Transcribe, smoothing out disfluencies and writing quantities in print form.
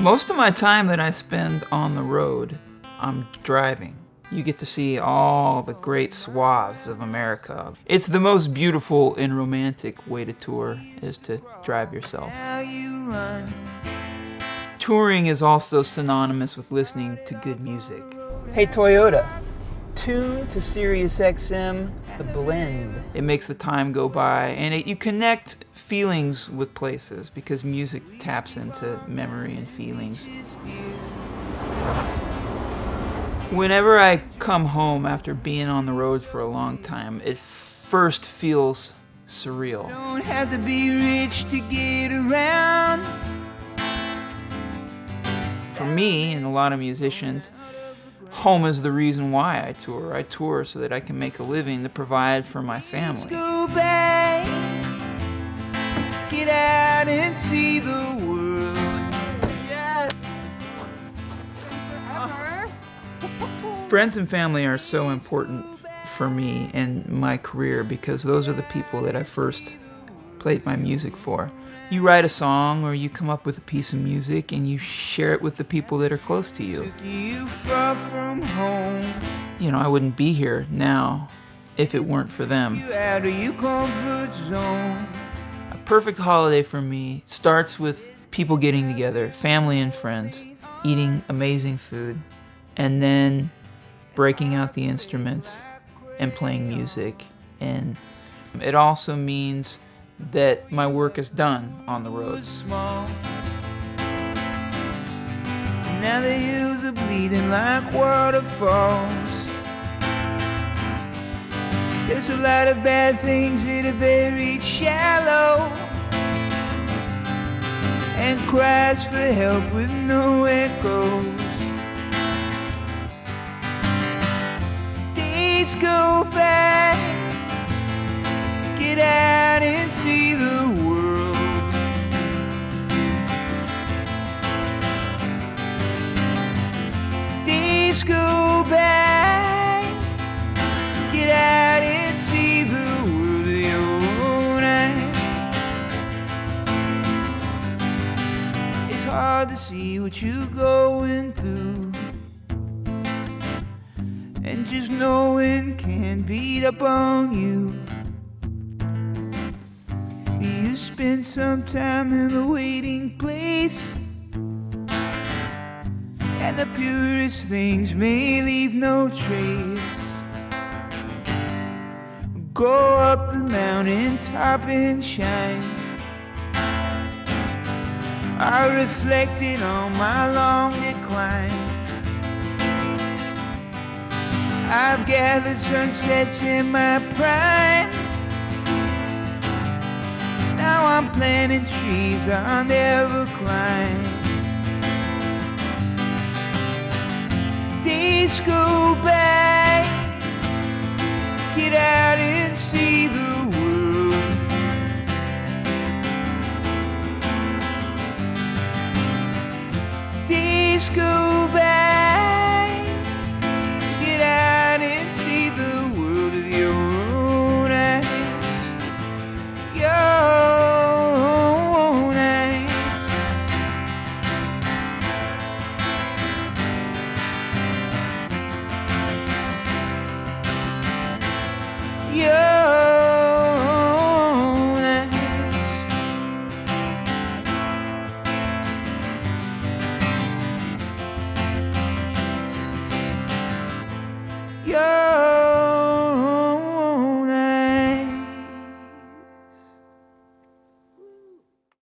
Most of my time that I spend on the road, I'm driving. You get to see all the great swaths of America. It's the most beautiful and romantic way to tour, is to drive yourself. Touring is also synonymous with listening to good music. Hey Toyota, tune to Sirius XM, The Blend. It makes the time go by, and you connect feelings with places because music taps into memory and feelings. Whenever I come home after being on the road for a long time, it first feels surreal. Don't have to be rich to get around. For me and a lot of musicians, home is the reason why I tour. I tour so that I can make a living to provide for my family. Let's go back, get out and see the world. Yes! Friends and family are so important for me and my career because those are the people that I first played my music for. You write a song or you come up with a piece of music and you share it with the people that are close to you. You know, I wouldn't be here now if it weren't for them. A perfect holiday for me starts with people getting together, family and friends, eating amazing food, and then breaking out the instruments and playing music. And it also means that my work is done on the road. Now the hills are bleeding like waterfalls. There's a lot of bad things that are buried shallow, and cries for help with no echoes. Days go back, get out and see the world. Days go back, get out and see the world with your own eyes. It's hard to see what you're going through, and just knowing can beat up on you. You spend some time in the waiting place, and the purest things may leave no trace. Go up the mountain top and shine. I reflected on my long decline. I've gathered sunsets in my prime. Now I'm planting trees I'll never climb. Days go by, get out and see the world. Days go by, get out and see the world with your own eyes. Your own eyes. Your own eyes. Your